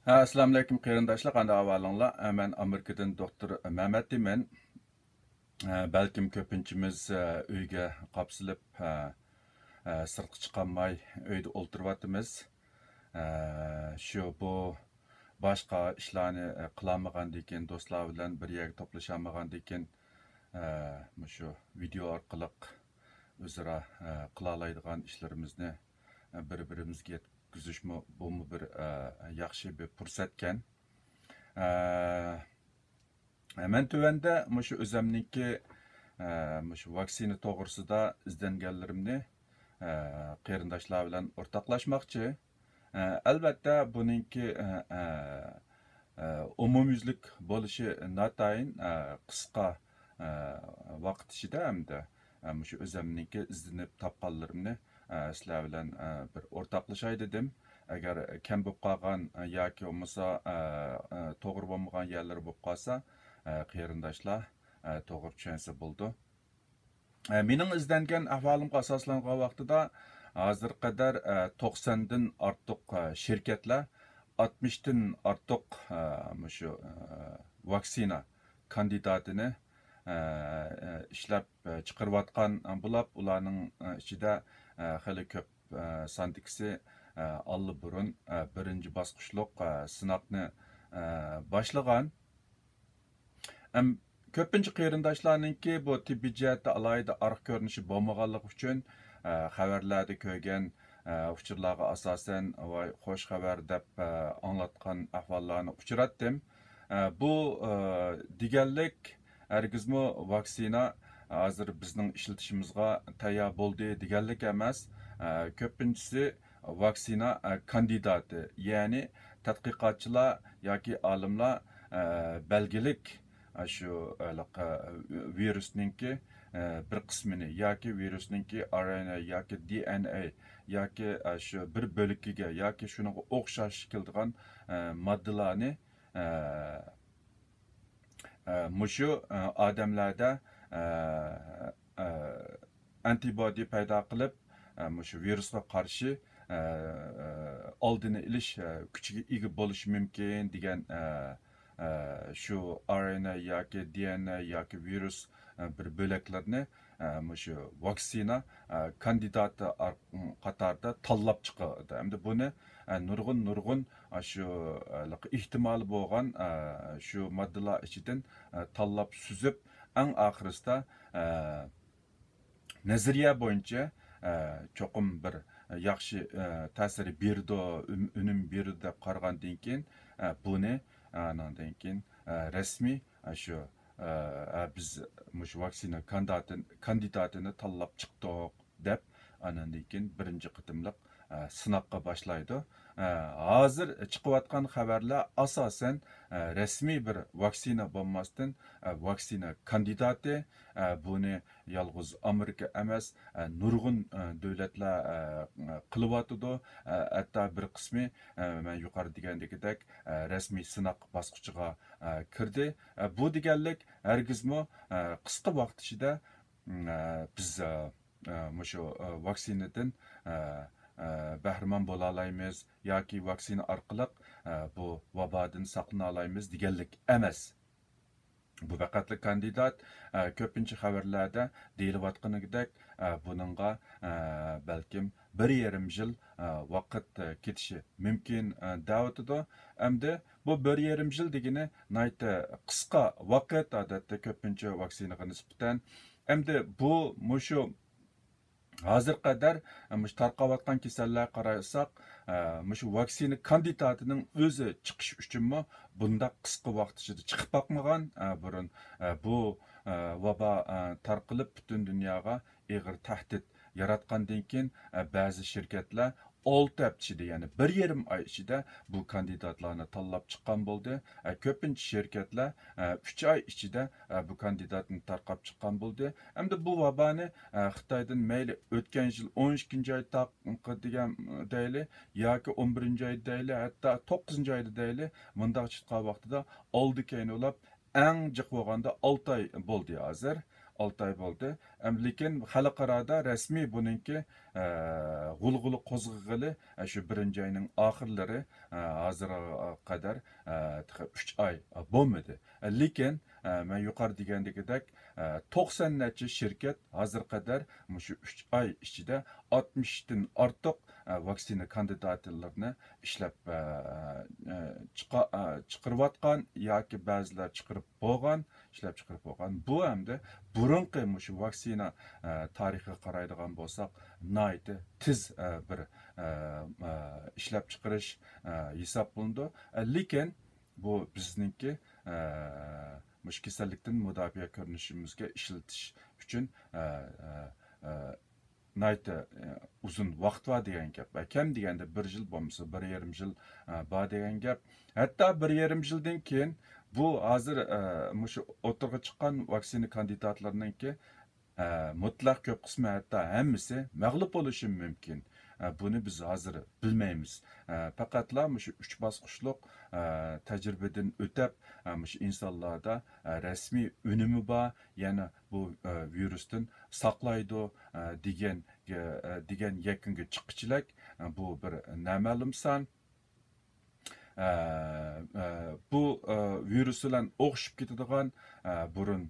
Assalamu alaykum qarindoshlar, qanday ahvolinglar? Men Amerikadan doktor Mehmet deyman. Balkim ko'pinchimiz uyga qapsilib, sirtqa chiqolmay uyda o'ltiryapmiz. Shu bu boshqa ishlarni qilolmagandan keyin, do'stlar bilan bir yerga to'plasholmagandan keyin shu video orqali o'zaro qila oladigan ishlarimizni bir-birimizga yetkazishmi, bu bir yaxshi bir fursatkan. Men tuvanda shu o'zimniki shu vaksina to'g'risida izlanganlarimni qarindoshlar bilan o'rtoqlashmoqchi. Albatta buningki umumyuzlik bo'lishi notayin qisqa vaqt ichida hamda shu o'zimniki izlanib topganlarimni sizlar bilan bir o'rtoqlashay dedim. Agar kam bo'lib qolgan yoki bo'lmasa to'g'ri bo'lmagan yerlar bo'lib qolsa, qarindoshlar to'g'ri tushunsa bo'ldi. Mening izlangan ahvolimga asoslangan vaqtida hozir qadar 90 dan ortiq shirkatlar 60 dan ortiq shu vaksina kandidatini ishlab chiqarayotgan bo'lib, ularning ichida xeli ko'p sondikisi allburun birinchi bosqichliq sinoqni boshlagan. Ko'pincha qarindoshlarningki bu tibbiy jihatda alohida arq ko'rinishi bo'lmaganligi uchun xabarlarda ko'rgan uchurlarga asosan voy xo'sh xabar deb anglatgan ahvollarni uchratdim. Bu deganlik hargizmi vaksina hozir bizning ishlatishimizga tayyor bo'ldi deganlik emas. Ko'pinchisi vaksina kandidati, ya'ni tadqiqotchilar yoki olimlar belgilik şu virüsninki bir qismini yoki virusninki RNA yoki DNA yoki şu bir bo'likiga yoki shunga o'xshash keladigan moddalarni mushu odamlarda antibody paydo qilib mushu virusga qarshi oldini olish kuchiga ega bo'lishi mumkin degan şu RNA yoki DNA yoki virus bir bo'laklarni shu vaksina kandidati qatorida tanlab chiqadi. Endi buni nurg'un shu ehtimoli bo'lgan shu moddalar ichidan tanlab suzib, eng oxirisida nazariya bo'yicha cho'qim bir yaxshi ta'sir berdi, unum berdi deb qaragandan keyin buni andan keyin rasmiy shu biz mush vaksina kandidatini tanlab chiqdik deb andan keyin birinchi qitimliq sinoqqa boshlaydi. Hozir chiqayotgan xabarlar asosan rasmiy bir vaksina bo'lmasdan vaksina kandidati, buni yolg'iz Amerika emas, nurg'un davlatlar qilyotidi. Hatto bir qismi men yuqori degandagidek rasmiy sinoq bosqichiga kirdi. Bu deganlik hargizmi qisqa vaqt ichida biz shu vaksinadan bahramand bo'la olamiz yoki vaksina orqali bu vabodan saqlana olamiz deganlik emas. Bu faqatli kandidat ko'pincha xabarlarda deyilayotganidek buningga balkim 1,5 yil vaqt ketishi mumkin davotida. Endi bu 1,5 yil degani nayta qisqa vaqt odatda ko'pincha vaksinaga nisbatan. Endi bu mushu hozir qadar tarqayotgan kasallarga qarasak, shu vaksina kandidatining o'zi chiqish uchunmi bundaq qisqa vaqt ichida chiqib boqmagan. Burun bu vabo tarqalib butun dunyoga og'ir tahdid yaratgandan keyin ba'zi shirkatlar 6 hafta ichida, ya'ni 1,5 oy ichida bu kandidatlarni tanlab chiqqan bo'ldi. Ko'pincha shirkatlar 3 oy ichida bu kandidatni tarqab chiqqan bo'ldi. Endi bu vaboni Xitoydan mayli o'tgan yil 12-oy degan deyli yoki 11-oy deyli, hatto 9-oyda deyli, bundaq chiqqan vaqtida oldi keyin ulab eng jiq bo'lganda 6 oy bo'ldi hozir. 6 oy bo'ldi. Lekin xalqarada rasmiy buningki g'ulg'uli qo'zg'ig'ili shu birinchi oyning oxirlari hozirga qadar 3 oy bo'lmadi. Lekin men yuqori degandagidek 90 necha shirkat hozir qadar shu 3 oy ichida 60 dan ortiq vaksina kandidatlarini ishlab chiqarayotgan yoki ba'zilar chiqarib bo'lgan, ishlab chiqarib bo'lgan. Bu hamda burunqi shu vaksina tarixiga qaraydigan bo'lsak, nihoyatda tez bir ishlab chiqarish hisoblanadi. Lekin bu bizningki mush kasallikdan mudofaa ko'rinishimizga ishlatish uchun nihoyatda uzun vaqt var degan gap. Kam deganda 1 yil bo'lmasa 1,5 yil bor degan gap. Hatto 1,5 yildan keyin bu hozir shu o'tirg'i chiqqan vaksina kandidatlarininki mutlaq ko'p qismi hatto hammasi mag'lub bo'lishi mumkin. Bunu biz hozir bilmaymiz. Faqatla shu 3 bosqichliq tajribadan o'tib, shu insonlarda rasmiy unumi bor, yana bu virusdan saqlaydi degan yakunga chiqishchilik bu bir noma'lum son. Bu virus bilan o'xshib ketadigan burun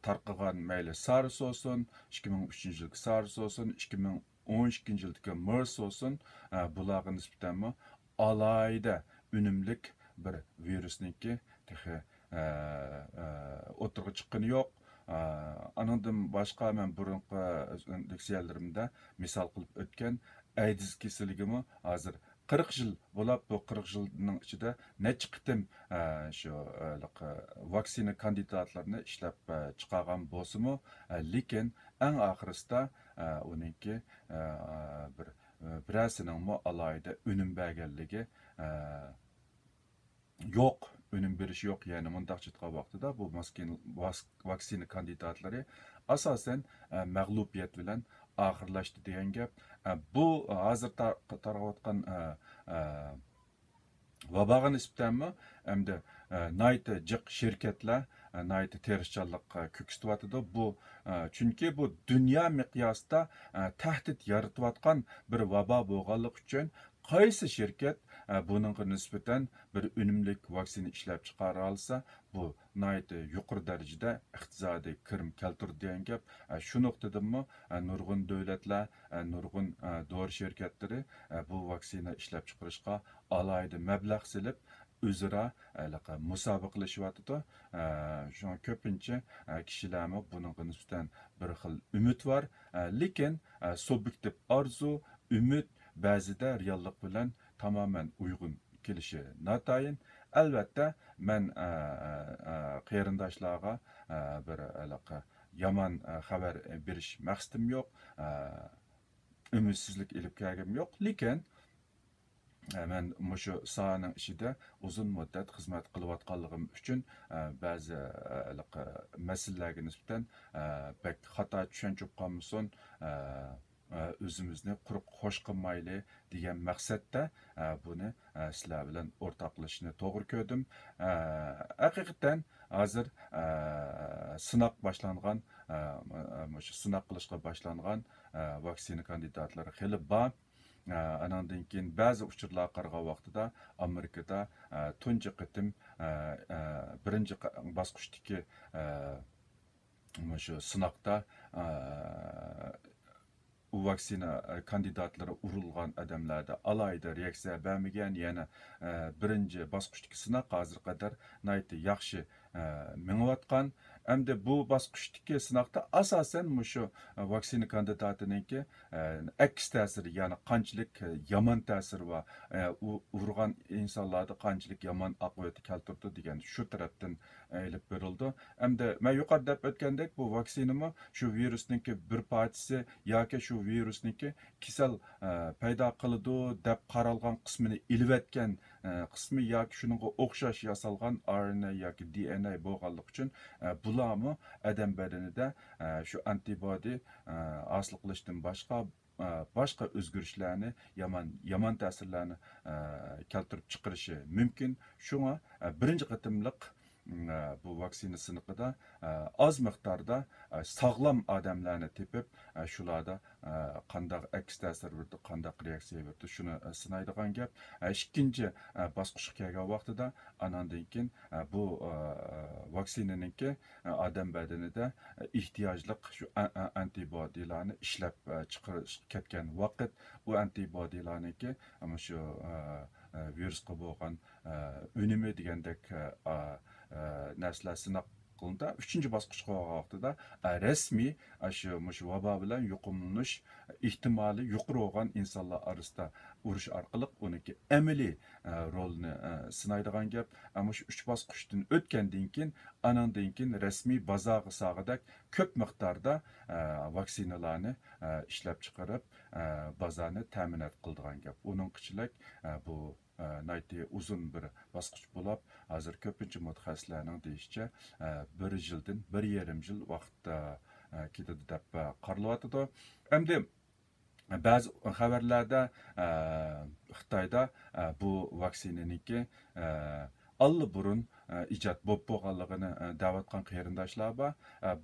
tarqagan mayli SARS olsun, 2003-yilgi SARS olsun, 2012-yildagi MERS olsun, bularga nisbatan alayda unumlik bir virusniki o'tirg'i chiqqani yo'q. Anandan boshqa men burunqi leksiyalarimda misol qilib o'tgan AIDS kasalligimi hozir 40 yıl bo'lib, bu 40 yılning ichida necha qitim shu vaksina kandidatlarini ishlab chiqargan bo'lsa-mu, lekin eng oxirisida uninki birasining alayda unum berganligi yo'q, unum berishi yo'q. Ya'ni mundaq chiqqan vaqtida bu vaksina kandidatlari asosan mag'lubiyat bilan oxirlashdi degan gap. Bu hozir tarqayotgan vabaga nisbatan hamda nihoyatda jiq shirkatlar nihoyatda tirishchanlik ko'ksatyapti. Bu chunki bu dunyo miqyosida tahdid yaratayotgan bir vabo bo'lganligi uchun qaysi shirkat buningga nisbatan bir unumlik vaksina ishlab chiqara olsa, bu nihoyatda yuqori darajada iqtisodiy kirim keltirdi degan gap. Shu nuqtadanmi nurg'un davlatlar, nurg'un dori shirkatlari bu vaksina ishlab chiqarishga alohida mablag' silib o'zaro musobaqalashyapti. Şu ko'pincha kishilarmi buningga nisbatan bir xil umid var. Lekin subjektiv orzu, umid ba'zida reallik bilan tamamen uygun kelishi notayin. Albatta men qarindoshlarga bir yomon xabar berish maqsadim yo'q. Ümidsizlik ilib kelgim yo'q. Lekin men shu sohaning ichida uzun muddat xizmat qilayotganligim uchun ba'zi masalalarga nisbatan bak xato tushuncha qolmasin, o'zimizni quruq xo'sh qilmayli degan maqsadda buni sizlar bilan o'rtoqlashishni to'g'ri ko'rdim. Haqiqatan hozir sinaq boshlangan, shu sinaq qilishga boshlangan vaksina kandidatlari xili bor. Anandan keyin ba'zi uchurlar qarag'an vaqtida Amerikada tunji qitim birinchi bosqichdagi shu sinaqda u vaksina kandidatlari urilgan adamlarda alayda reaksiya bermagan, yana birinchi bosqichdagi sinaq hozir qadar nihoyatda yaxshi mengayotgan. Hamda bu bosqichdagi sinaqda asosan shu vaksina kandidatiningki aks ta'siri, ya'ni qanchalik yomon ta'siri va urgan insonlarda qanchalik yomon oqibat keltirdi degan shu tarafdan ilib berildi. Hamda men yuqorida aytgandek, bu vaksinami shu virusningki bir partisi yoki shu virusningki kasal paydo qiladi deb qaralgan qismini ilib etgan qismi yoki shuningga o'xshash yasalgan RNA yoki DNA bo'lganligi uchun bularmi adam badanida shu antibody hosil qilishdan boshqa o'zgarishlarni, yomon ta'sirlarni keltirib chiqarishi mumkin. Shunga birinchi qatimliq bu vaksina sınıfında az miktarda sağlam adamlarını tepip şularda qandaq aks ta'sir berdi, qandaq reaksiya berdi, shuni sinaydigan gap. Ikkinchi bosqichga kelgan vaqtida anandan keyin bu vaksinaninki odam badanida ehtiyojliq shu antibodilarni ishlab chiqarish ketgan vaqt bu antibodilarniki ama shu virusga bo'lgan unumi degandek narsalar sinab qılında üçüncü basqıçqa vaqtida resmi shu vabo bilan yuqumlanish ehtimoli yuqori bo'lgan insonlar orasida urush orqali uniki amaliy rolni sinaydigan gap. Ama shu uch bosqichdan o'tgandan keyin anandan keyin rasmiy bozorga sag'idak ko'p miqdorda vaksinalarni ishlab chiqarib bozorni ta'minot qiladigan gap. Uning qichilik bu nayti uzun bir bosqich bo'lib, hozir ko'pincha mutaxassislarning deyishicha 1,5 yil vaqtda ketadi deb qaralyotidi. Endi ba'zi xabarlarda Xitoyda bu vaksinaninki allaburun ijod bo'lib bo'lganligini da'vatgan qarindoshlar bor.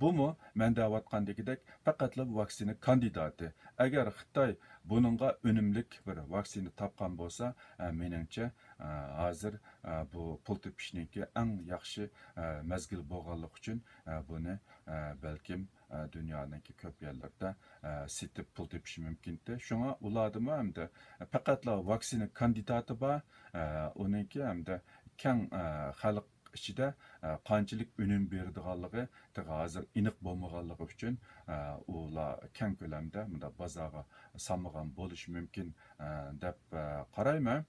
Bumi men da'vatgandagidek faqatla bu vaksina kandidati. Agar Xitoy buningga unumlik bir vaksina topgan bo'lsa, meningcha hozir bu pul tepishninki eng yaxshi mezgil bo'lganligi uchun buni balkim dünyadaki ko'p yerlarda setib pul tepishi mumkindir. Shunga ulardimi hamda faqatla vaksina kandidati bor, uningki hamda keng xalq ichida qanchalik unum beradiganligi hozir aniq bo'lmaganligi uchun ular keng ko'lamda bunda bozorga solmagan bo'lishi mumkin deb qarayman.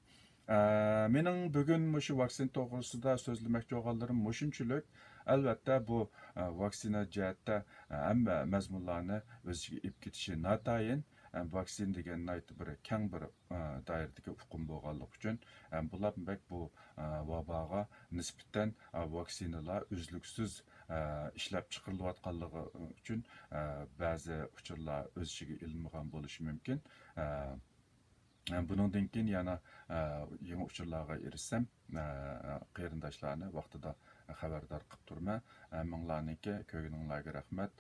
Mening bugun shu vaksina to'g'risida so'zlamoqchi bo'lganlarim shunchalik. Albatta bu vaksina jihatda hamma mazmunlarni o'ziga olib ketishi notayin. Vaksin degan bir keng bir doiradagi hukm bo'lganligi uchun bular bu vaboga nisbatan vaksinalar uzluksiz ishlab chiqarilayotganligi uchun ba'zi uchurlar o'z ichiga ilmagan bo'lishi mumkin. Bundan keyin yana yangi uchurlarga erishsam qarindoshlarni vaqtida xabardor qilib turman. Minglarniki ko'ngilinglarga rahmat.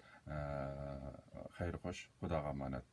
Xayr xo'sh, Xudoga omonat.